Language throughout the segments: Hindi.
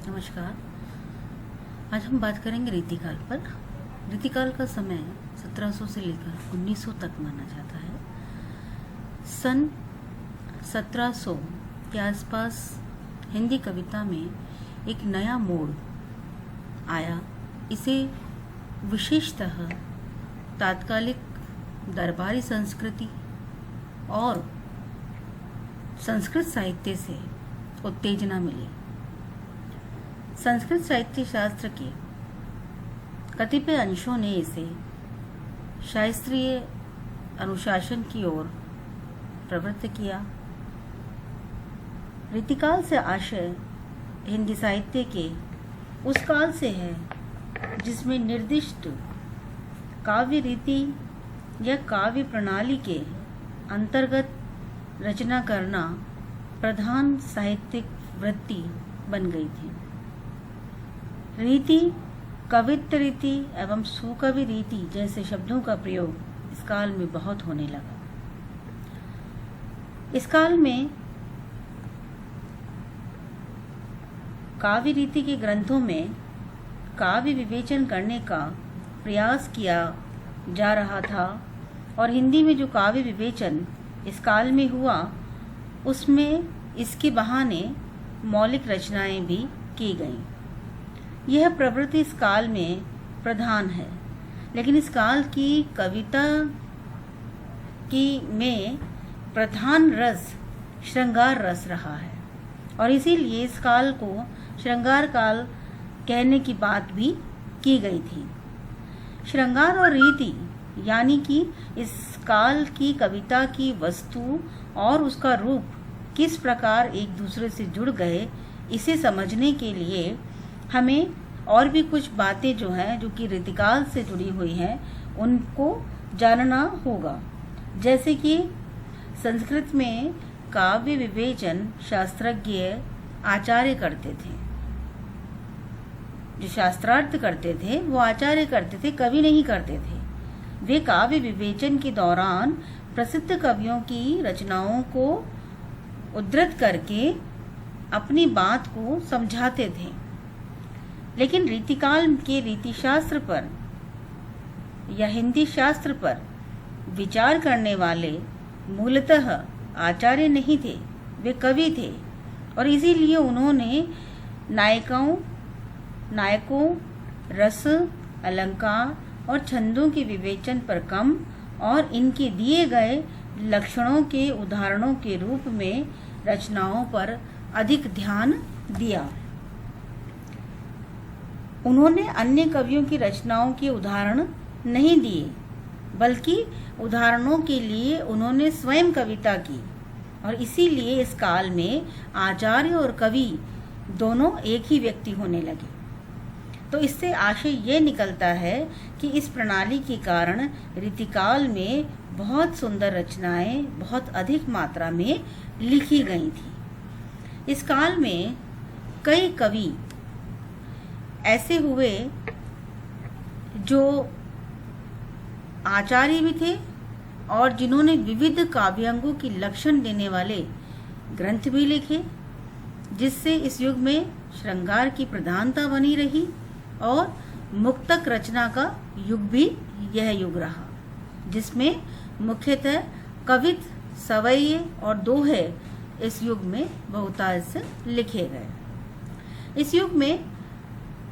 नमस्कार। आज हम बात करेंगे रीतिकाल पर। रीतिकाल का समय 1700 से लेकर 1900 तक माना जाता है। सन 1700 के आसपास हिंदी कविता में एक नया मोड़ आया। इसे विशेषतः तात्कालिक दरबारी संस्कृति और संस्कृत साहित्य से उत्तेजना मिली। संस्कृत साहित्य शास्त्र के कतिपय अंशों ने इसे शास्त्रीय अनुशासन की ओर प्रवृत्त किया। रीतिकाल से आशय हिंदी साहित्य के उस काल से है जिसमें निर्दिष्ट काव्य रीति या काव्य प्रणाली के अंतर्गत रचना करना प्रधान साहित्यिक वृत्ति बन गई थी। रीति, कवित्व रीति एवं सुकवि रीति जैसे शब्दों का प्रयोग इस काल में बहुत होने लगा। इस काल में काव्य रीति के ग्रंथों में काव्य विवेचन करने का प्रयास किया जा रहा था और हिंदी में जो काव्य विवेचन इस काल में हुआ उसमें इसके बहाने मौलिक रचनाएं भी की गईं। यह प्रवृत्ति इस काल में प्रधान है, लेकिन इस काल की कविता में प्रधान रस श्रृंगार रस रहा है और इसीलिए इस काल को श्रृंगार काल कहने की बात भी की गई थी। श्रृंगार और रीति यानी कि इस काल की कविता की वस्तु और उसका रूप किस प्रकार एक दूसरे से जुड़ गए, इसे समझने के लिए हमें और भी कुछ बातें जो हैं जो कि रीतिकाल से जुड़ी हुई हैं उनको जानना होगा। जैसे कि संस्कृत में काव्य विवेचन शास्त्रज्ञ आचार्य करते थे। जो शास्त्रार्थ करते थे वो आचार्य करते थे, कवि नहीं करते थे। वे काव्य विवेचन के दौरान प्रसिद्ध कवियों की रचनाओं को उद्धृत करके अपनी बात को समझाते थे। लेकिन रीतिकाल के रीति शास्त्र पर या हिंदी शास्त्र पर विचार करने वाले मूलतः आचार्य नहीं थे, वे कवि थे और इसीलिए उन्होंने नायकों, रस, अलंकार और छंदों के विवेचन पर कम और इनके दिए गए लक्षणों के उदाहरणों के रूप में रचनाओं पर अधिक ध्यान दिया। उन्होंने अन्य कवियों की रचनाओं के उदाहरण नहीं दिए, बल्कि उदाहरणों के लिए उन्होंने स्वयं कविता की और इसीलिए इस काल में आचार्य और कवि दोनों एक ही व्यक्ति होने लगे। तो इससे आशय ये निकलता है कि इस प्रणाली के कारण रीतिकाल में बहुत सुंदर रचनाएं बहुत अधिक मात्रा में लिखी गई थी। इस काल में कई कवि ऐसे हुए जो आचार्य भी थे और जिन्होंने विविध काव्यांगों की लक्षण देने वाले ग्रंथ भी लिखे, जिससे इस युग में श्रृंगार की प्रधानता बनी रही और मुक्तक रचना का युग भी यह युग रहा, जिसमें मुख्यतः कवित्व, सवैये और दोहे इस युग में बहुतायत से लिखे गए। इस युग में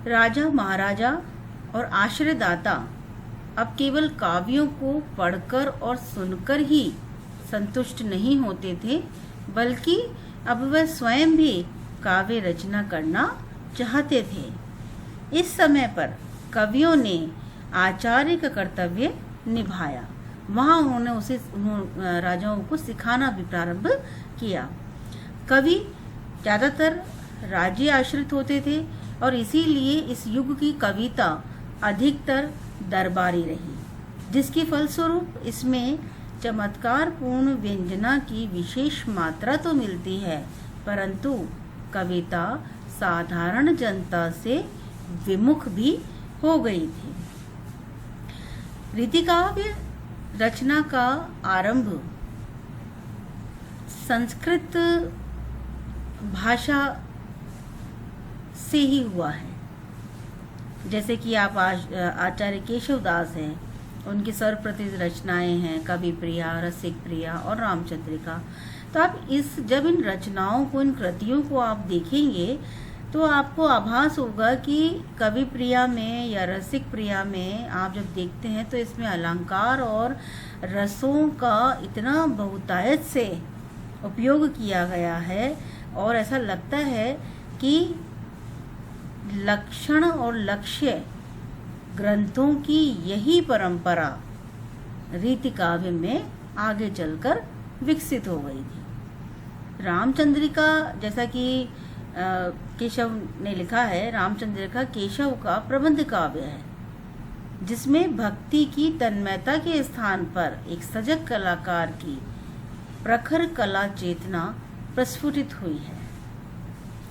राजा, महाराजा और आश्रयदाता अब केवल काव्यों को पढ़कर और सुनकर ही संतुष्ट नहीं होते थे, बल्कि अब वह स्वयं भी काव्य रचना करना चाहते थे। इस समय पर कवियों ने आचार्य का कर्तव्य निभाया। वहाँ उन्होंने राजाओं को सिखाना भी प्रारंभ किया। कवि ज़्यादातर राज्य आश्रित होते थे और इसीलिए इस युग की कविता अधिकतर दरबारी रही, जिसके फलस्वरूप इसमें चमत्कारपूर्ण व्यंजना की विशेष मात्रा तो मिलती है, परंतु कविता साधारण जनता से विमुख भी हो गई थी। रीतिकाव्य रचना का आरंभ संस्कृत भाषा से ही हुआ है। जैसे कि आप आचार्य केशवदास हैं, उनकी सर्वप्रसिद्ध रचनाएं हैं कवि प्रिया, रसिक प्रिया और रामचंद्रिका। तो आप जब इन रचनाओं को, इन कृतियों को आप देखेंगे तो आपको आभास होगा कि कवि प्रिया में या रसिक प्रिया में आप जब देखते हैं तो इसमें अलंकार और रसों का इतना बहुतायत से उपयोग किया गया है, और ऐसा लगता है कि लक्षण और लक्ष्य ग्रंथों की यही परंपरा रीति काव्य में आगे चलकर विकसित हो गई थी। रामचंद्रिका, जैसा कि केशव ने लिखा है, रामचंद्रिका केशव का प्रबंध काव्य है, जिसमें भक्ति की तन्मयता के स्थान पर एक सजग कलाकार की प्रखर कला चेतना प्रस्फुटित हुई है।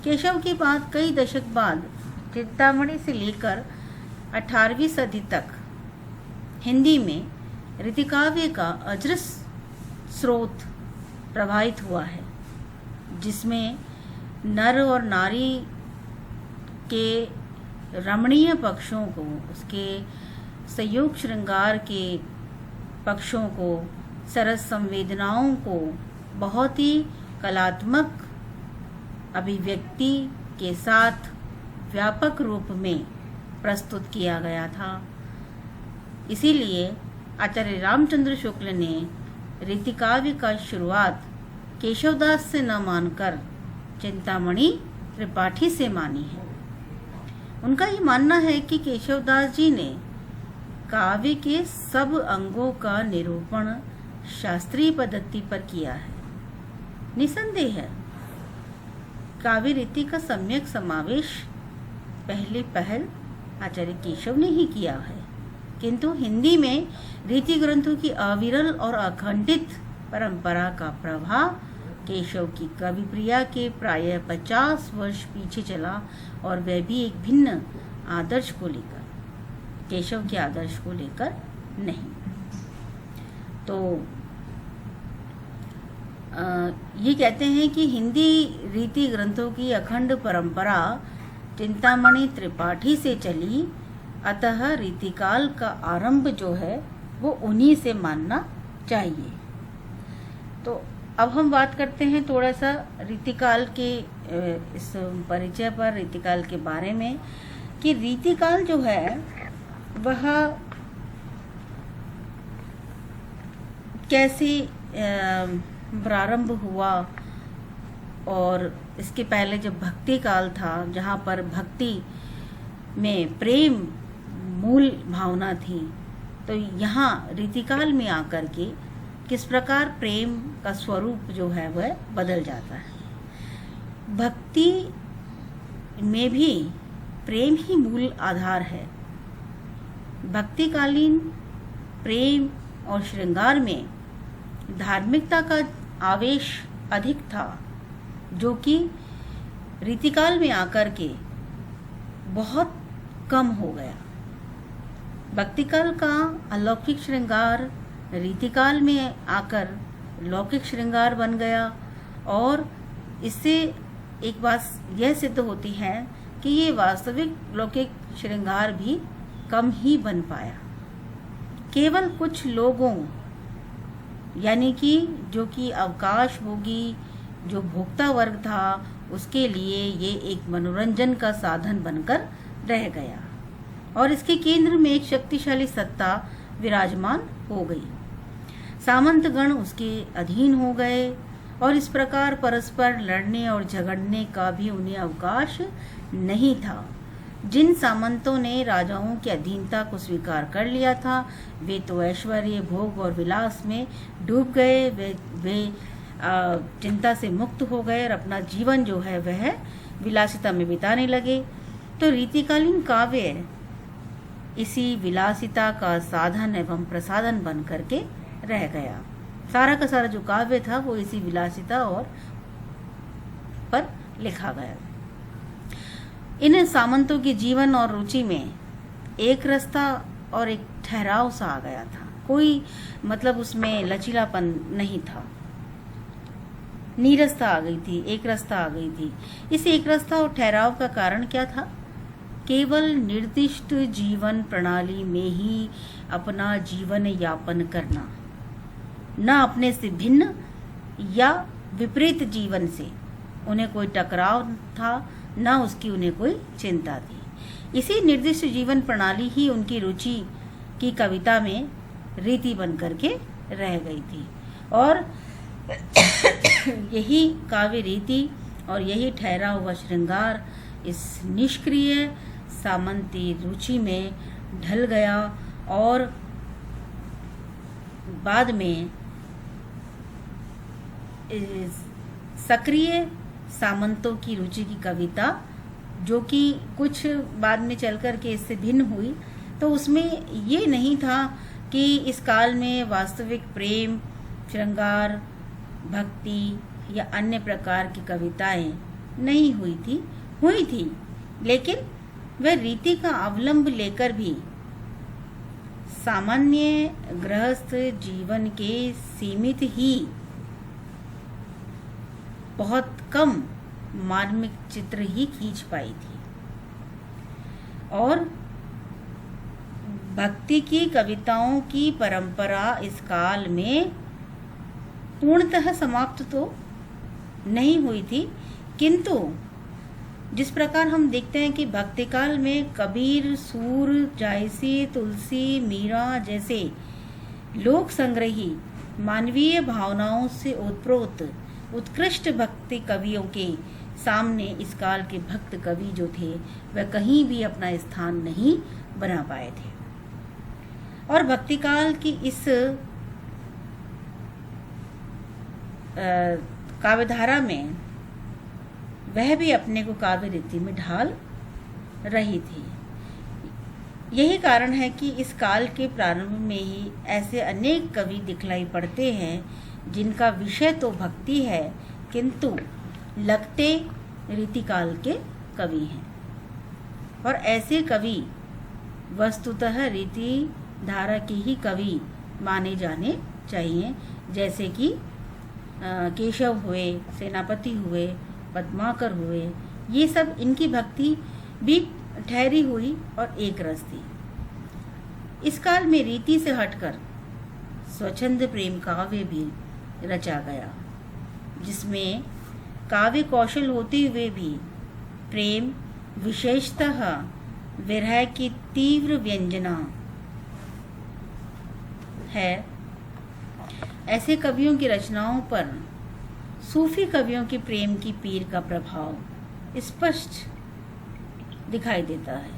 केशव की बात कई दशक बाद चिंतामणि से लेकर 18वीं सदी तक हिंदी में रीतिकाव्य का अजस्र स्रोत प्रवाहित हुआ है, जिसमें नर और नारी के रमणीय पक्षों को, उसके संयोग श्रृंगार के पक्षों को, सरस संवेदनाओं को बहुत ही कलात्मक अभिव्यक्ति के साथ व्यापक रूप में प्रस्तुत किया गया था। इसीलिए आचार्य रामचंद्र शुक्ल ने रीतिकाव्य का शुरुआत केशवदास से न मानकर चिंतामणि त्रिपाठी से मानी है। उनका ये मानना है कि केशवदास जी ने काव्य के सब अंगों का निरूपण शास्त्रीय पद्धति पर किया है। निसंदेह है काव्य रीति का सम्यक समावेश पहले पहल आचार्य केशव ने ही किया है, किंतु हिंदी में रीति ग्रंथों की अविरल और अखंडित परंपरा का प्रभाव केशव की कवि प्रिया के प्रायः 50 वर्ष पीछे चला, और वह भी एक भिन्न आदर्श को लेकर, केशव के आदर्श को लेकर नहीं। तो ये कहते हैं कि हिंदी रीति ग्रंथों की अखंड परंपरा चिंतामणि त्रिपाठी से चली, अतः रीतिकाल का आरंभ जो है वो उन्हीं से मानना चाहिए। तो अब हम बात करते हैं थोड़ा सा रीतिकाल के इस परिचय पर, रीतिकाल के बारे में, कि रीतिकाल जो है वह कैसे प्रारंभ हुआ, और इसके पहले जब भक्ति काल था, जहाँ पर भक्ति में प्रेम मूल भावना थी, तो यहाँ रीतिकाल में आकर के किस प्रकार प्रेम का स्वरूप जो है वह बदल जाता है। भक्ति में भी प्रेम ही मूल आधार है। भक्तिकालीन प्रेम और श्रृंगार में धार्मिकता का आवेश अधिक था, जो कि रीतिकाल में आकर के बहुत कम हो गया। भक्तिकाल का अलौकिक श्रृंगार रीतिकाल में आकर लौकिक श्रृंगार बन गया, और इससे एक बात यह सिद्ध होती है कि ये वास्तविक लौकिक श्रृंगार भी कम ही बन पाया। केवल कुछ लोगों, यानी कि जो कि अवकाश भोगी, जो भोक्ता वर्ग था, उसके लिए ये एक मनोरंजन का साधन बनकर रह गया, और इसके केंद्र में एक शक्तिशाली सत्ता विराजमान हो गई। सामंतगण उसके अधीन हो गए, और इस प्रकार परस्पर लड़ने और झगड़ने का भी उन्हें अवकाश नहीं था। जिन सामंतों ने राजाओं की अधीनता को स्वीकार कर लिया था, वे तो ऐश्वर्य, भोग और विलास में डूब गए। वे चिंता से मुक्त हो गए और अपना जीवन जो है वह विलासिता में बिताने लगे। तो रीतिकालीन काव्य इसी विलासिता का साधन एवं प्रसाधन बन करके रह गया। सारा का सारा जो काव्य था वो इसी विलासिता और पर लिखा गया। इन सामंतों के जीवन और रुचि में एक रास्ता और एक ठहराव सा आ गया था, कोई मतलब उसमें लचीलापन नहीं था। नीरसता आ गई थी, एक रसता आ गई थी। इस एक रसता और ठहराव का कारण क्या था? केवल निर्दिष्ट जीवन प्रणाली में ही अपना जीवन यापन करना, न अपने से भिन्न या विपरीत जीवन से उन्हें कोई टकराव था, न उसकी उन्हें कोई चिंता थी। इसी निर्दिष्ट जीवन प्रणाली ही उनकी रुचि की कविता में रीति बन करके रह गई थी, और यही काव्य रीति और यही ठहरा हुआ श्रृंगार इस निष्क्रिय सामंती रुचि में ढल गया, और बाद में सक्रिय सामंतों की रुचि की कविता, जो कि कुछ बाद में चल कर के इससे भिन्न हुई, तो उसमें ये नहीं था कि इस काल में वास्तविक प्रेम, श्रृंगार, भक्ति या अन्य प्रकार की कविताएं नहीं हुई थी, लेकिन वह रीति का अवलंब लेकर भी सामान्य गृहस्थ जीवन के सीमित ही बहुत कम मार्मिक चित्र ही खींच पाई थी, और भक्ति की कविताओं की परंपरा इस काल में पूर्णतः समाप्त तो नहीं हुई थी, किंतु जिस प्रकार हम देखते हैं कि भक्ति काल में कबीर, सूर, जायसी, तुलसी, मीरा जैसे लोक संग्रही मानवीय भावनाओं से ओतप्रोत उत्कृष्ट भक्ति कवियों के सामने इस काल के भक्त कवि जो थे वह कहीं भी अपना स्थान नहीं बना पाए थे। और भक्ति काल की इस काव्यधारा में वह भी अपने को काव्य रीति में ढाल रही थी। यही कारण है कि इस काल के प्रारंभ में ही ऐसे अनेक कवि दिखलाई पड़ते हैं जिनका विषय तो भक्ति है, किंतु लगते रीतिकाल के कवि हैं, और ऐसे कवि वस्तुतः रीति धारा के ही कवि माने जाने चाहिए, जैसे कि केशव हुए, सेनापति हुए, पद्माकर हुए। ये सब इनकी भक्ति भी ठहरी हुई और एक रस थी। इस काल में रीति से हटकर स्वच्छंद प्रेम काव्य भी रचा गया, जिसमें काव्य कौशल होते हुए भी प्रेम, विशेषतः विरह की तीव्र व्यंजना है। ऐसे कवियों की रचनाओं पर सूफी कवियों के प्रेम की पीर का प्रभाव स्पष्ट दिखाई देता है,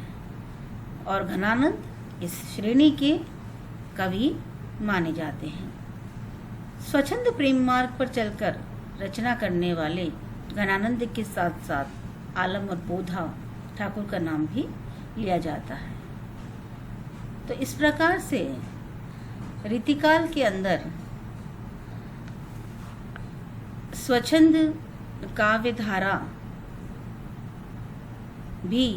और घनानंद इस श्रेणी के कवि माने जाते हैं। स्वच्छंद प्रेम मार्ग पर चलकर रचना करने वाले घनानंद के साथ साथ आलम और बोधा ठाकुर का नाम भी लिया जाता है। तो इस प्रकार से रीतिकाल के अंदर स्वच्छंद काव्य धारा भी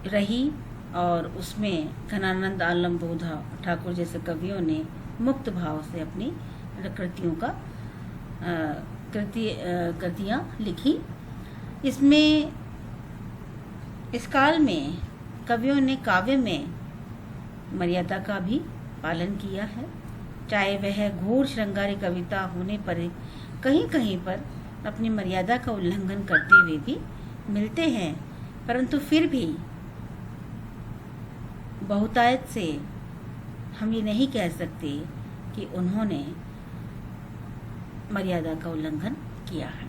रही, और उसमें घनानंद, आलम, बोधा ठाकुर जैसे कवियों ने मुक्त भाव से अपनी कृतियाँ लिखी। इसमें इस काल में कवियों ने काव्य में मर्यादा का भी पालन किया है, चाहे वह घोर श्रृंगारी कविता होने पर कहीं कहीं पर अपनी मर्यादा का उल्लंघन करते हुए भी मिलते हैं, परंतु फिर भी बहुतायत से हम ये नहीं कह सकते कि उन्होंने मर्यादा का उल्लंघन किया है।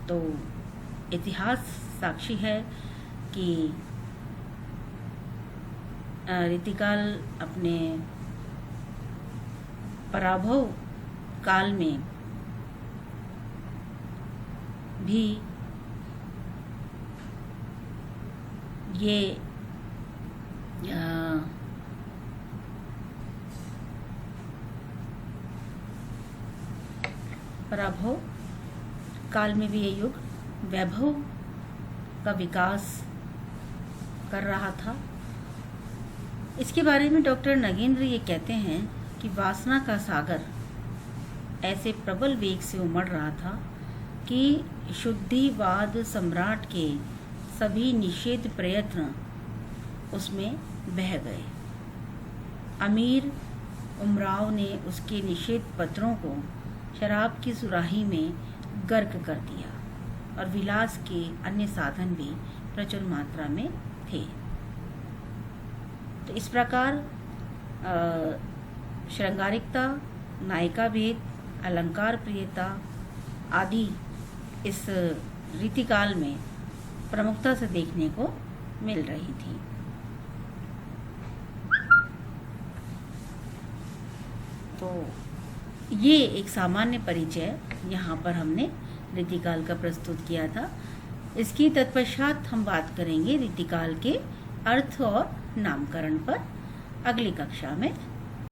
तो इतिहास साक्षी है कि रीतिकाल अपने पराभव काल में भी ये पराभव काल में भी ये युग वैभव का विकास कर रहा था। इसके बारे में डॉक्टर नगेंद्र ये कहते हैं कि वासना का सागर ऐसे प्रबल वेग से उमड़ रहा था कि शुद्धिवाद सम्राट के सभी निषेध प्रयत्न उसमें बह गए। अमीर उमराव ने उसके निषेध पत्रों को शराब की सुराही में गर्क कर दिया और विलास के अन्य साधन भी प्रचुर मात्रा में थे। तो इस प्रकार श्रृंगारिकता, नायिका भेद, अलंकार प्रियता आदि इस रीतिकाल में प्रमुखता से देखने को मिल रही थी। तो ये एक सामान्य परिचय यहाँ पर हमने रीतिकाल का प्रस्तुत किया था। इसकी तत्पश्चात हम बात करेंगे रीतिकाल के अर्थ और नामकरण पर अगली कक्षा में।